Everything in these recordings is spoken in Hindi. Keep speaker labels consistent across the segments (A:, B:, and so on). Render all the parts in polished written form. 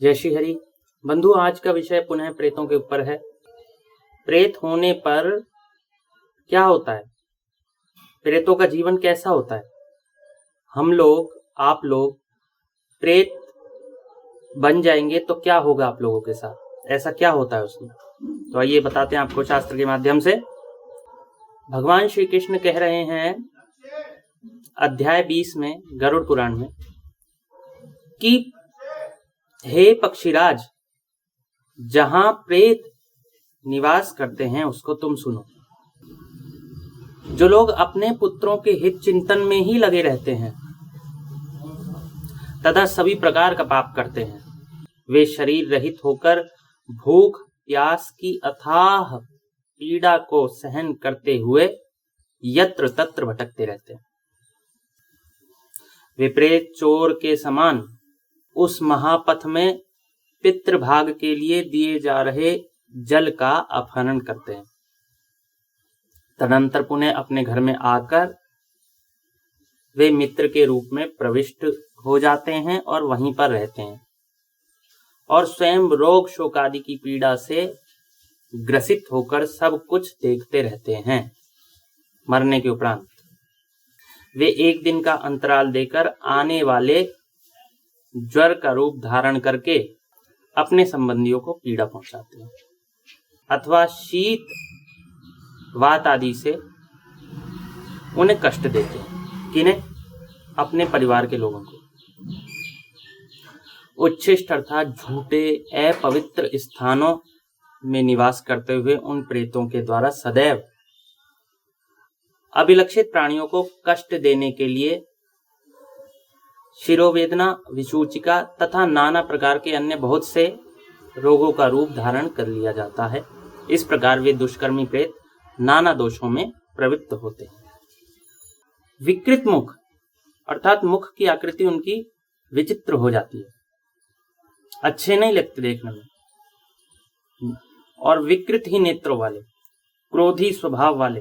A: जय श्री हरि। बंधु, आज का विषय पुनः प्रेतों के ऊपर है। प्रेत होने पर क्या होता है, प्रेतों का जीवन कैसा होता है। हम लोग, आप लोग प्रेत बन जाएंगे तो क्या होगा आप लोगों के साथ, ऐसा क्या होता है उसमें। तो आइए बताते हैं आपको शास्त्र के माध्यम से। भगवान श्री कृष्ण कह रहे हैं अध्याय 20 में गरुड़ पुराण में कि हे पक्षीराज, जहां प्रेत निवास करते हैं उसको तुम सुनो। जो लोग अपने पुत्रों के हित चिंतन में ही लगे रहते हैं तथा सभी प्रकार का पाप करते हैं, वे शरीर रहित होकर भूख प्यास की अथाह पीड़ा को सहन करते हुए यत्र तत्र भटकते रहते हैं। वे प्रेत चोर के समान उस महापथ में पितृभाग के लिए दिए जा रहे जल का अपहरण करते हैं। तदंतर पुनः अपने घर में आकर वे मित्र के रूप में प्रविष्ट हो जाते हैं और वहीं पर रहते हैं और स्वयं रोग शोक आदि की पीड़ा से ग्रसित होकर सब कुछ देखते रहते हैं। मरने के उपरांत वे एक दिन का अंतराल देकर आने वाले ज्वर का रूप धारण करके अपने संबंधियों को पीड़ा पहुंचाते हैं अथवा शीत वात आदि से उन्हें कष्ट देते हैं। किन्हें? अपने परिवार के लोगों को। उच्छिष्ट अर्थात झूठे अपवित्र स्थानों में निवास करते हुए उन प्रेतों के द्वारा सदैव अभिलक्षित प्राणियों को कष्ट देने के लिए शिरोवेदना, विसूचिका तथा नाना प्रकार के अन्य बहुत से रोगों का रूप धारण कर लिया जाता है। इस प्रकार वे दुष्कर्मी प्रेत नाना दोषों में प्रवृत्त होते हैं। विकृत मुख अर्थात मुख की आकृति उनकी विचित्र हो जाती है, अच्छे नहीं लगते देखने में, और विकृत ही नेत्रों वाले, क्रोधी स्वभाव वाले,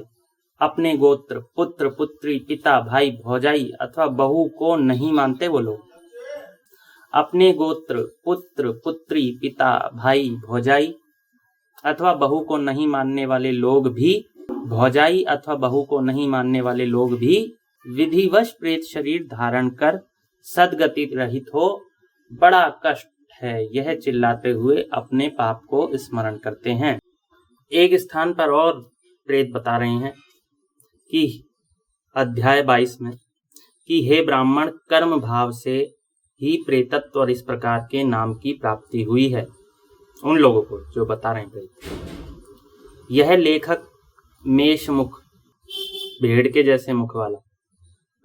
A: अपने गोत्र, पुत्र पुत्री, पिता भाई भौजाई अथवा बहू को नहीं मानते वो लोग। अपने गोत्र, पुत्र पुत्री, पिता भाई भौजाई अथवा बहू को नहीं मानने वाले लोग भी, भौजाई अथवा बहू को नहीं मानने वाले लोग भी विधिवश प्रेत शरीर धारण कर सद्गति रहित हो बड़ा कष्ट है यह चिल्लाते हुए अपने पाप को स्मरण करते हैं। एक स्थान पर और प्रेत बता रहे हैं कि अध्याय 22 में कि हे ब्राह्मण, कर्म भाव से ही प्रेतत्व और इस प्रकार के नाम की प्राप्ति हुई है। उन लोगों को जो बता रहे हैं प्रेत। यह लेखक मेषमुख, भेड़ के जैसे मुख वाला,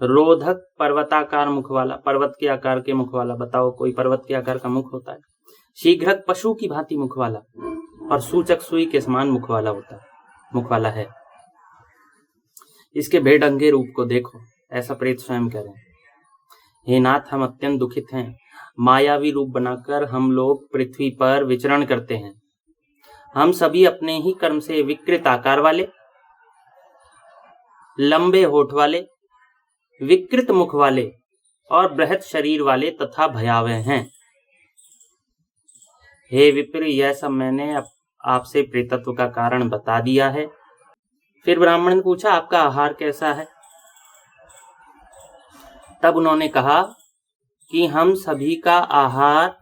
A: रोधक पर्वताकार मुख वाला, पर्वत के आकार के मुख वाला, बताओ कोई पर्वत के आकार का मुख होता है। शीघ्रक पशु की भांति मुख वाला और सूचक सुई के समान मुख वाला होता है, मुख वाला है। इसके भेड़ंगे रूप को देखो, ऐसा प्रेत स्वयं कह रहे हैं। हे नाथ, हम अत्यंत दुखित हैं। मायावी रूप बनाकर हम लोग पृथ्वी पर विचरण करते हैं। हम सभी अपने ही कर्म से विकृत आकार वाले, लंबे होठ वाले, विकृत मुख वाले और बृहत शरीर वाले तथा भयावह हैं। हे विप्र, यह सब मैंने आपसे प्रेतत्व का कारण बता दिया है। फिर ब्राह्मण ने पूछा, आपका आहार कैसा है? तब उन्होंने कहा कि हम सभी का आहार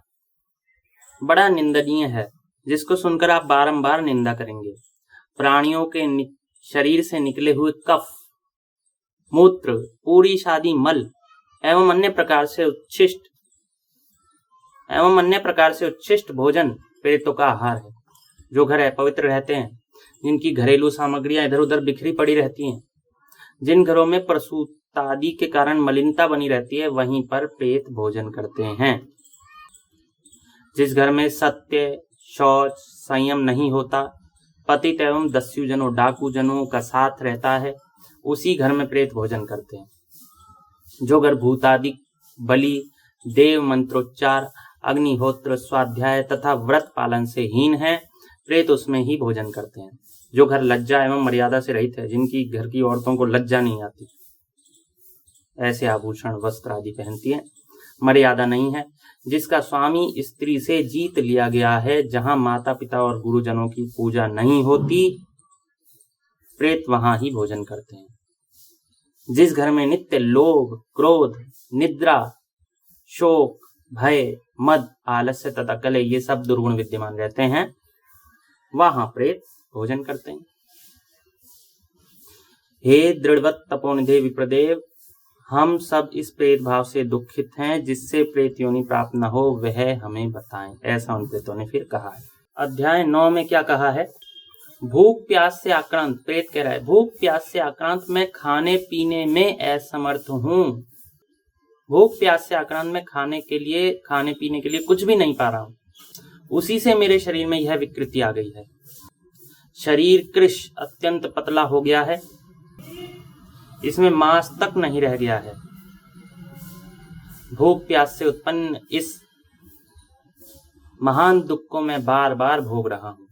A: बड़ा निंदनीय है, जिसको सुनकर आप बारंबार निंदा करेंगे। प्राणियों के शरीर से निकले हुए कफ, मूत्र, पूरी शादी मल एवं अन्य प्रकार से उच्छिष्ट भोजन प्रेतों का आहार है। जो घर अपवित्र रहते हैं, जिनकी घरेलू सामग्रियां इधर उधर बिखरी पड़ी रहती हैं, जिन घरों में प्रसूतादि के कारण मलिनता बनी रहती है, वहीं पर प्रेत भोजन करते हैं। जिस घर में सत्य, शौच, संयम नहीं होता, पतित एवं दस्युजनों, डाकूजनों का साथ रहता है, उसी घर में प्रेत भोजन करते हैं। जो घर भूतादि बलि, देव मंत्रोच्चार, अग्निहोत्र, स्वाध्याय तथा व्रत पालन से हीन है, प्रेत उसमें ही भोजन करते हैं। जो घर लज्जा एवं मर्यादा से रहित है, जिनकी घर की औरतों को लज्जा नहीं आती, ऐसे आभूषण वस्त्र आदि पहनती हैं, मर्यादा नहीं है, जिसका स्वामी स्त्री से जीत लिया गया है, जहां माता पिता और गुरुजनों की पूजा नहीं होती, प्रेत वहां ही भोजन करते हैं। जिस घर में नित्य लोभ, क्रोध, निद्रा, शोक, भय, मद, आलस्य तथा कलह ये सब दुर्गुण विद्यमान रहते हैं, वहां प्रेत भोजन करते हैं। हे दृढ़वत तपोनिधे विप्रदेव, हम सब इस प्रेत भाव से दुखित हैं, जिससे प्रेत योनि प्राप्त न हो वह हमें बताएं। ऐसा उन प्रेतों ने फिर कहा है। अध्याय 9 में क्या कहा है? भूख प्यास से आक्रांत, प्रेत कह रहा है, भूख प्यास से आक्रांत मैं खाने पीने में असमर्थ हूँ। भूख प्यास से आक्रांत मैं खाने पीने के लिए कुछ भी नहीं पा रहा हूँ। उसी से मेरे शरीर में यह विकृति आ गई है। शरीर कृश अत्यंत पतला हो गया है, इसमें मांस तक नहीं रह गया है। भूख प्यास से उत्पन्न इस महान दुख को मैं बार बार भोग रहा हूं।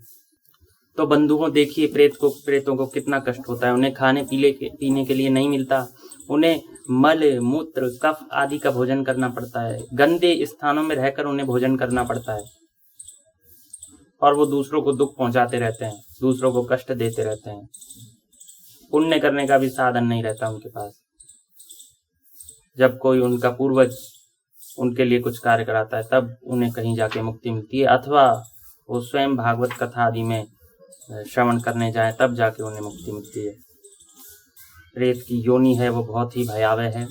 A: तो बंधुओं देखिए प्रेतों को कितना कष्ट होता है। उन्हें खाने पीने के लिए नहीं मिलता, उन्हें मल मूत्र कफ आदि का भोजन करना पड़ता है। गंदे स्थानों में रहकर उन्हें भोजन करना पड़ता है और वो दूसरों को दुख पहुंचाते रहते हैं, दूसरों को कष्ट देते रहते हैं। पुण्य करने का भी साधन नहीं रहता उनके पास। जब कोई उनका पूर्वज उनके लिए कुछ कार्य कराता है तब उन्हें कहीं जाके मुक्ति मिलती है, अथवा वो स्वयं भागवत कथा आदि में श्रवण करने जाए तब जाके उन्हें मुक्ति मिलती है। प्रेत की योनि है वो बहुत ही भयावह है।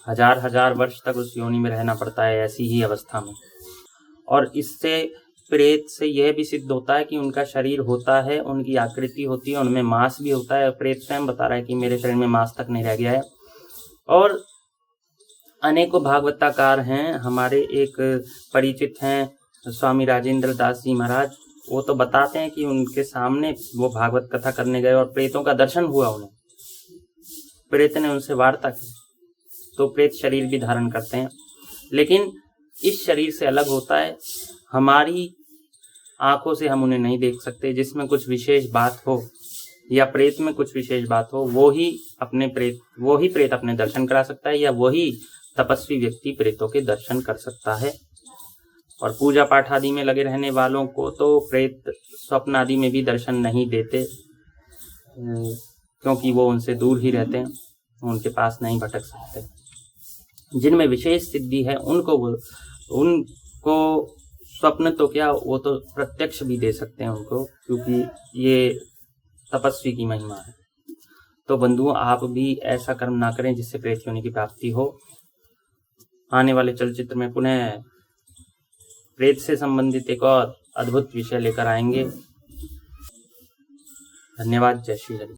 A: हजार वर्ष तक उस योनि में रहना पड़ता है ऐसी ही अवस्था में। और इससे प्रेत से यह भी सिद्ध होता है कि उनका शरीर होता है, उनकी आकृति होती है, उनमें मांस भी होता है। प्रेत स्वयं बता रहा है कि मेरे शरीर में मांस तक नहीं रह गया है। और अनेकों भागवताकार हैं, हमारे एक परिचित हैं स्वामी राजेंद्र दास जी महाराज, वो तो बताते हैं कि उनके सामने वो भागवत कथा करने गए और प्रेतों का दर्शन हुआ उन्हें। प्रेत ने उनसे वार्ता की। तो प्रेत शरीर भी धारण करते हैं, लेकिन इस शरीर से अलग होता है। हमारी आंखों से हम उन्हें नहीं देख सकते। जिसमें कुछ विशेष बात हो या प्रेत में कुछ विशेष बात हो, वो ही प्रेत अपने दर्शन करा सकता है, या वही तपस्वी व्यक्ति प्रेतों के दर्शन कर सकता है। और पूजा पाठ आदि में लगे रहने वालों को तो प्रेत स्वप्न आदि में भी दर्शन नहीं देते, क्योंकि वो उनसे दूर ही रहते हैं, उनके पास नहीं भटक सकते। जिनमें विशेष सिद्धि है उनको स्वप्न तो क्या, वो तो प्रत्यक्ष भी दे सकते हैं उनको, क्योंकि ये तपस्वी की महिमा है। तो बंधुओं, आप भी ऐसा कर्म ना करें जिससे प्रेत योनि की प्राप्ति हो। आने वाले चलचित्र में पुनः प्रेत से संबंधित एक और अद्भुत विषय लेकर आएंगे। धन्यवाद। जय श्री हरि।